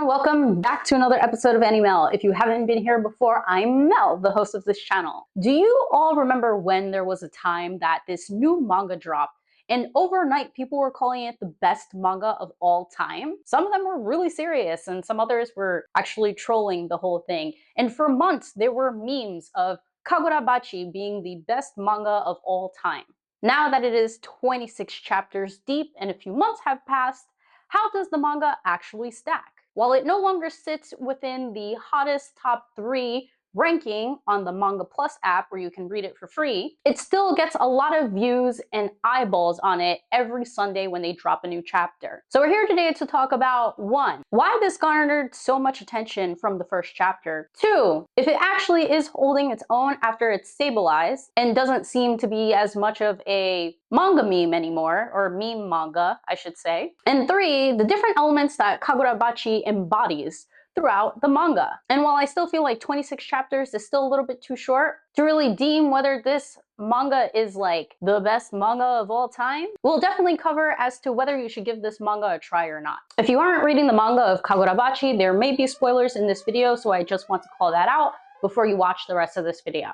welcome back to another episode of Animel. If you haven't been here before, I'm Mel, the host of this channel. Do you all remember when there was a time that this new manga dropped and overnight people were calling it the best manga of all time? Some of them were really serious and some others were actually trolling the whole thing. And for months there were memes of Kagurabachi being the best manga of all time. Now that it is 26 chapters deep and a few months have passed, how does the manga actually stack? While it no longer sits within the hottest top 3 ranking on the MangaPlus app where you can read it for free, it still gets a lot of views and eyeballs on it every Sunday when they drop a new chapter. So we're here today to talk about 1, why this garnered so much attention from the first chapter. 2, if it actually is holding its own after it's stabilized and doesn't seem to be as much of a manga meme anymore, or meme manga, I should say. And 3, the different elements that Kagurabachi embodies throughout the manga. And while I still feel like 26 chapters is still a little bit too short to really deem whether this manga is like the best manga of all time, we'll definitely cover as to whether you should give this manga a try or not. If you aren't reading the manga of Kagurabachi, there may be spoilers in this video, so I just want to call that out before you watch the rest of this video.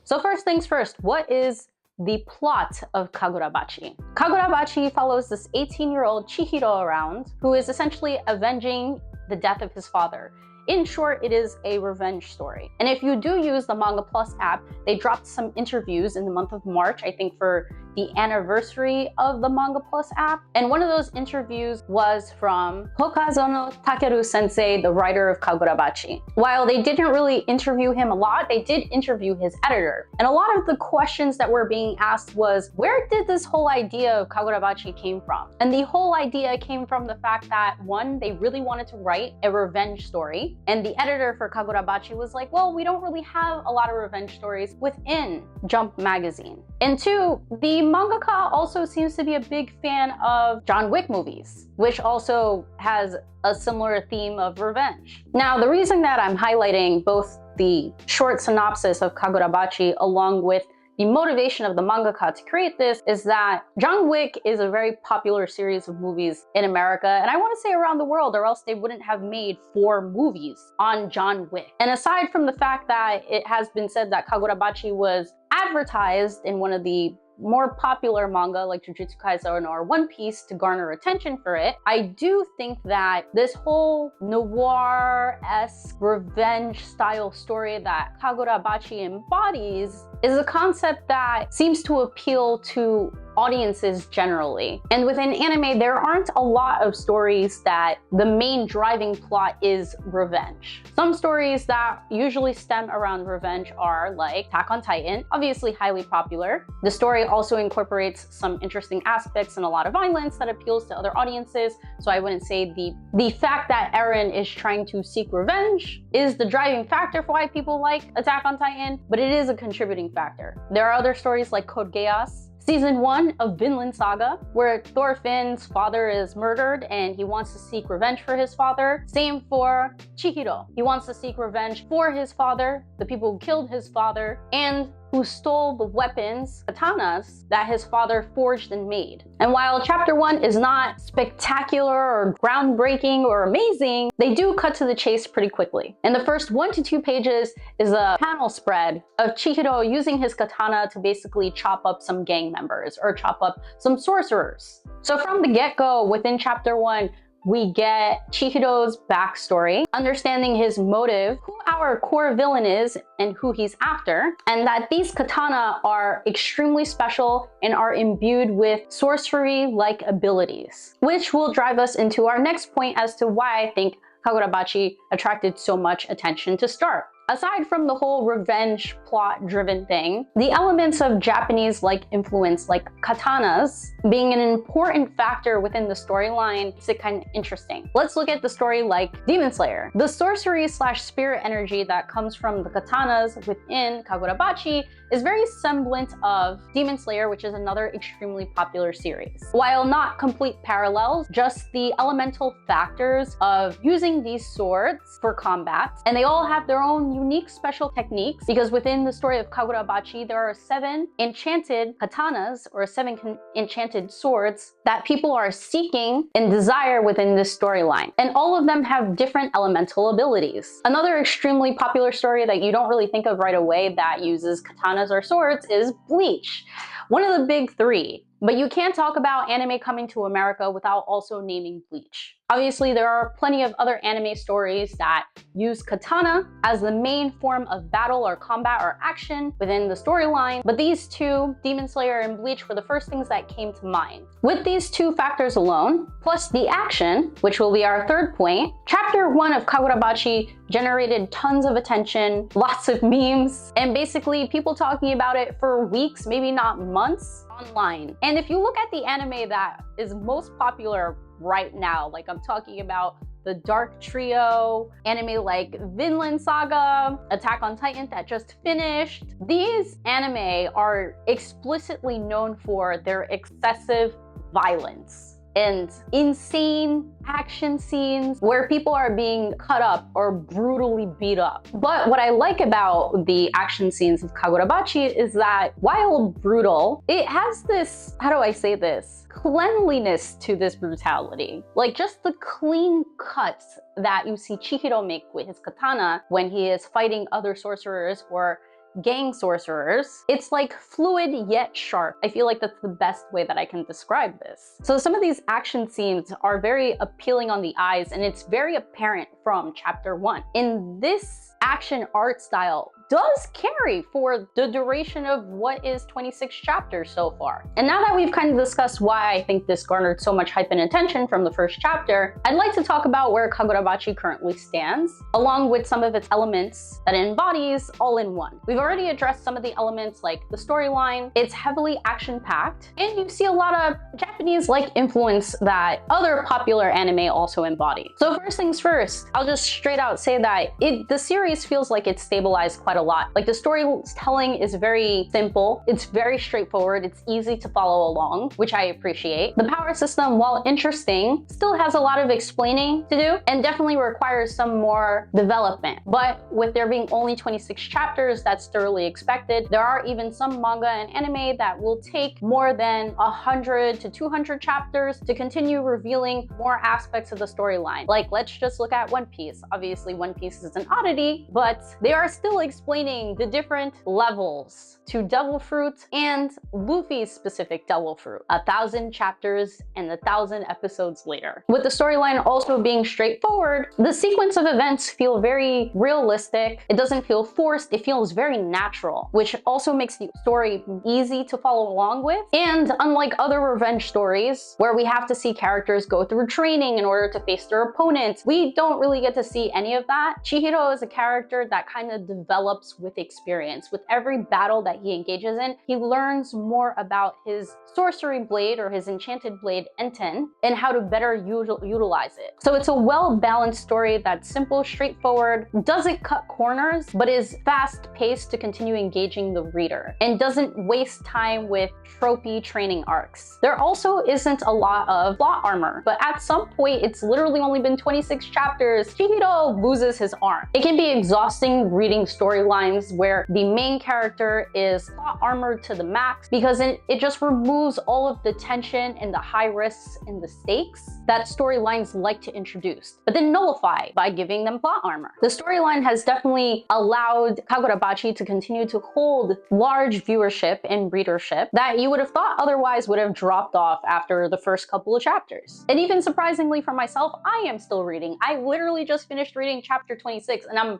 So first things first, what is the plot of Kagurabachi? Kagurabachi follows this 18-year-old Chihiro around who is essentially avenging the death of his father. In short, it is a revenge story. And if you do use the MangaPlus app, they dropped some interviews in the month of March, I think for the anniversary of the MangaPlus app. And one of those interviews was from Hokazono Takeru sensei, the writer of Kagurabachi. While they didn't really interview him a lot, they did interview his editor. And a lot of the questions that were being asked was, where did this whole idea of Kagurabachi came from? And the whole idea came from the fact that 1, they really wanted to write a revenge story. And the editor for Kagurabachi was like, well, we don't really have a lot of revenge stories within Jump magazine. And 2, the mangaka also seems to be a big fan of John Wick movies, which also has a similar theme of revenge. Now, the reason that I'm highlighting both the short synopsis of Kagurabachi along with the motivation of the mangaka to create this is that John Wick is a very popular series of movies in America, and I want to say around the world, or else they wouldn't have made 4 movies on John Wick. And aside from the fact that it has been said that Kagurabachi was advertised in one of the more popular manga like Jujutsu Kaisen or One Piece to garner attention for it, I do think that this whole noir-esque revenge style story that Kagurabachi embodies is a concept that seems to appeal to audiences generally. And within anime, there aren't a lot of stories that the main driving plot is revenge. Some stories that usually stem around revenge are like Attack on Titan, obviously highly popular. The story also incorporates some interesting aspects and a lot of violence that appeals to other audiences. So I wouldn't say the fact that Eren is trying to seek revenge is the driving factor for why people like Attack on Titan, but it is a contributing factor. There are other stories like Code Geass, Season 1 of Vinland Saga, where Thorfinn's father is murdered and he wants to seek revenge for his father. Same for Chihiro. He wants to seek revenge for his father, the people who killed his father, and who stole the weapons, katanas, that his father forged and made. And while chapter 1 is not spectacular or groundbreaking or amazing, they do cut to the chase pretty quickly. And the first 1 to 2 pages is a panel spread of Chihiro using his katana to basically chop up some gang members or chop up some sorcerers. So from the get-go, within chapter 1, we get Chihiro's backstory, understanding his motive, who our core villain is and who he's after, and that these katana are extremely special and are imbued with sorcery-like abilities, which will drive us into our next point as to why I think Kagurabachi attracted so much attention to start. Aside from the whole revenge plot-driven thing, the elements of Japanese-like influence, like katanas, being an important factor within the storyline makes it kind of interesting. Let's look at the story like Demon Slayer. The sorcery/spirit energy that comes from the katanas within Kagurabachi is very semblant of Demon Slayer, which is another extremely popular series. While not complete parallels, just the elemental factors of using these swords for combat. And they all have their own unique special techniques, because within the story of Kagurabachi, there are 7 enchanted katanas, or 7 enchanted swords that people are seeking and desire within this storyline. And all of them have different elemental abilities. Another extremely popular story that you don't really think of right away that uses katanas or swords is Bleach, one of the big 3. But you can't talk about anime coming to America without also naming Bleach. Obviously, there are plenty of other anime stories that use katana as the main form of battle or combat or action within the storyline, but these 2, Demon Slayer and Bleach, were the first things that came to mind. With these 2 factors alone, plus the action, which will be our 3rd point, Chapter 1 of Kagurabachi generated tons of attention, lots of memes, and basically people talking about it for weeks, maybe not months, online. And if you look at the anime that is most popular right now, like I'm talking about the Dark Trio, anime like Vinland Saga, Attack on Titan that just finished. These anime are explicitly known for their excessive violence and insane action scenes where people are being cut up or brutally beat up. But what I like about the action scenes of Kagurabachi is that while brutal, it has this, how do I say this, cleanliness to this brutality. Like just the clean cuts that you see Chihiro make with his katana when he is fighting other sorcerers or gang sorcerers. It's like fluid yet sharp. I feel like that's the best way that I can describe this. So some of these action scenes are very appealing on the eyes, and it's very apparent from chapter 1. In this action art style does carry for the duration of what is 26 chapters so far. And now that we've kind of discussed why I think this garnered so much hype and attention from the first chapter, I'd like to talk about where Kagurabachi currently stands, along with some of its elements that it embodies all in one. We've already addressed some of the elements like the storyline. It's heavily action-packed, and you see a lot of Japanese-like influence that other popular anime also embody. So first things first, I'll just straight out say that the series feels like it's stabilized quite a lot. Like the storytelling is very simple, it's very straightforward, it's easy to follow along, which I appreciate. The power system, while interesting, still has a lot of explaining to do and definitely requires some more development. But with there being only 26 chapters, that's thoroughly expected. There are even some manga and anime that will take more than 100 to 200 chapters to continue revealing more aspects of the storyline. Like, let's just look at One Piece. Obviously, One Piece is an oddity, but they are still explaining the different levels to Devil Fruit and Luffy's specific Devil Fruit 1,000 chapters and 1,000 episodes later. With the storyline also being straightforward, the sequence of events feel very realistic. It doesn't feel forced, it feels very natural, which also makes the story easy to follow along with. And unlike other revenge stories where we have to see characters go through training in order to face their opponents, we don't really get to see any of that. Chihiro is a character that kind of develops with experience. With every battle that he engages in, he learns more about his sorcery blade or his enchanted blade Enten and how to better utilize it. So it's a well-balanced story that's simple, straightforward, doesn't cut corners, but is fast-paced to continue engaging the reader and doesn't waste time with tropey training arcs. There also isn't a lot of plot armor, but at some point, it's literally only been 26 chapters, Chihiro loses his arm. It can be exhausting reading storylines where the main character is plot armored to the max because it just removes all of the tension and the high risks and the stakes that storylines like to introduce, but then nullify by giving them plot armor. The storyline has definitely allowed Kagurabachi to continue to hold large viewership and readership that you would have thought otherwise would have dropped off after the first couple of chapters. And even surprisingly for myself, I am still reading. I literally just finished reading chapter 26 and I'm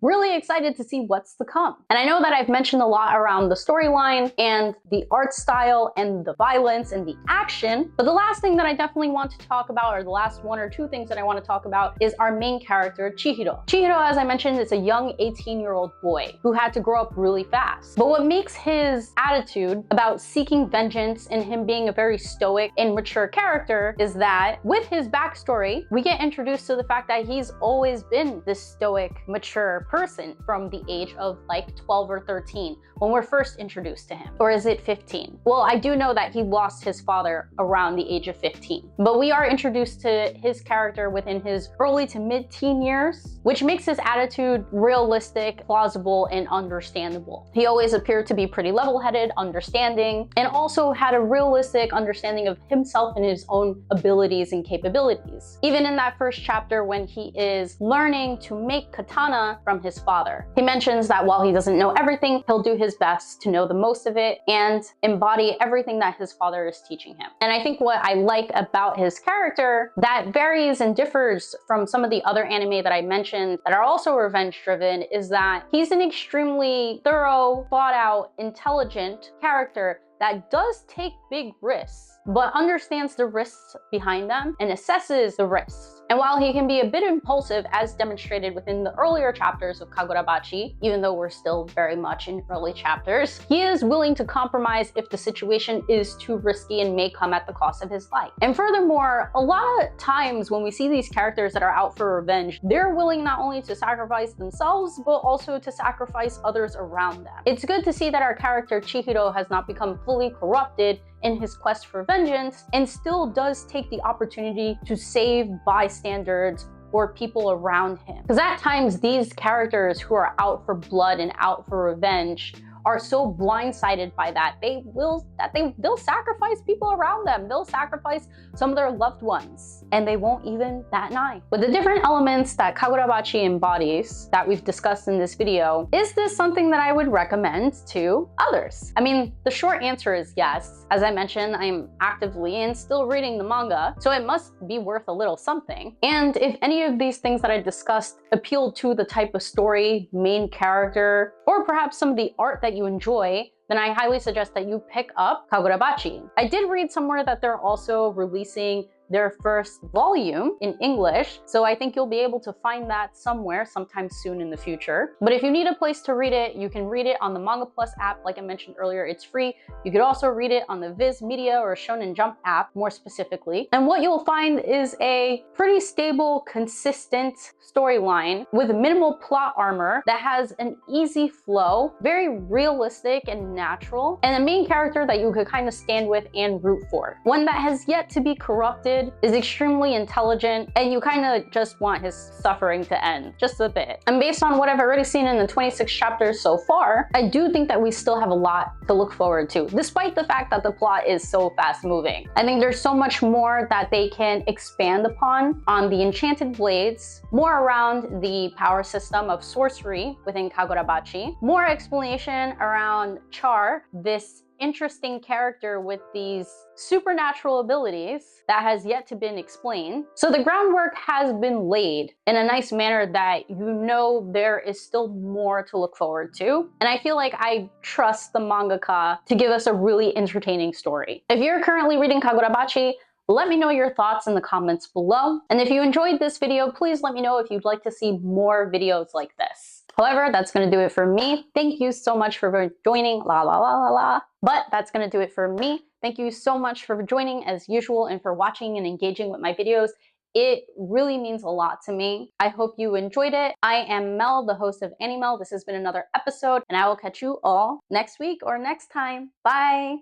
really excited to see what's to come. And I know that I've mentioned a lot around the storyline and the art style and the violence and the action, but the last thing that I definitely want to talk about, or the last 1 or 2 things that I want to talk about, is our main character, Chihiro. Chihiro, as I mentioned, is a young 18-year-old boy who had to grow up really fast. But what makes his attitude about seeking vengeance and him being a very stoic and mature character is that with his backstory, we get introduced to the fact that he's always been this stoic, mature person from the age of like 12 or 13 when we're first introduced to him? Or is it 15? Well, I do know that he lost his father around the age of 15, but we are introduced to his character within his early to mid-teen years, which makes his attitude realistic, plausible, and understandable. He always appeared to be pretty level-headed, understanding, and also had a realistic understanding of himself and his own abilities and capabilities. Even in that first chapter when he is learning to make katana from his father, he mentions that while he doesn't know everything, he'll do his best to know the most of it and embody everything that his father is teaching him. And I think what I like about his character that varies and differs from some of the other anime that I mentioned that are also revenge-driven is that he's an extremely thorough, thought-out, intelligent character that does take big risks, but understands the risks behind them and assesses the risks. And while he can be a bit impulsive, as demonstrated within the earlier chapters of Kagurabachi, even though we're still very much in early chapters, he is willing to compromise if the situation is too risky and may come at the cost of his life. And furthermore, a lot of times when we see these characters that are out for revenge, they're willing not only to sacrifice themselves, but also to sacrifice others around them. It's good to see that our character Chihiro has not become fully corrupted in his quest for vengeance and still does take the opportunity to save bystanders or people around him. Because at times these characters who are out for blood and out for revenge are so blindsided by that they'll sacrifice people around them. They'll sacrifice some of their loved ones, and they won't even bat an eye. With the different elements that Kagurabachi embodies that we've discussed in this video, is this something that I would recommend to others? I mean, the short answer is yes. As I mentioned, I'm actively and still reading the manga, so it must be worth a little something. And if any of these things that I discussed appeal to the type of story, main character, or perhaps some of the art that you enjoy, then I highly suggest that you pick up Kagurabachi. I did read somewhere that they're also releasing their first volume in English, so I think you'll be able to find that somewhere sometime soon in the future. But if you need a place to read it, you can read it on the MangaPlus app. Like I mentioned earlier, it's free. You could also read it on the Viz Media or Shonen Jump app, more specifically. And what you'll find is a pretty stable, consistent storyline with minimal plot armor that has an easy flow, very realistic and natural, and a main character that you could kind of stand with and root for. One that has yet to be corrupted, is extremely intelligent, and you kind of just want his suffering to end just a bit. And based on what I've already seen in the 26 chapters so far, I do think that we still have a lot to look forward to, despite the fact that the plot is so fast moving. I think there's so much more that they can expand upon on the enchanted blades, more around the power system of sorcery within Kagurabachi, more explanation around Char, this interesting character with these supernatural abilities that has yet to been explained. So the groundwork has been laid in a nice manner that you know there is still more to look forward to. And I feel like I trust the mangaka to give us a really entertaining story. If you're currently reading Kagurabachi, let me know your thoughts in the comments below. And if you enjoyed this video, please let me know if you'd like to see more videos like this. However, that's going to do it for me. Thank you so much for joining. But that's going to do it for me. Thank you so much for joining as usual and for watching and engaging with my videos. It really means a lot to me. I hope you enjoyed it. I am Mel, the host of Animel. This has been another episode, and I will catch you all next week or next time. Bye!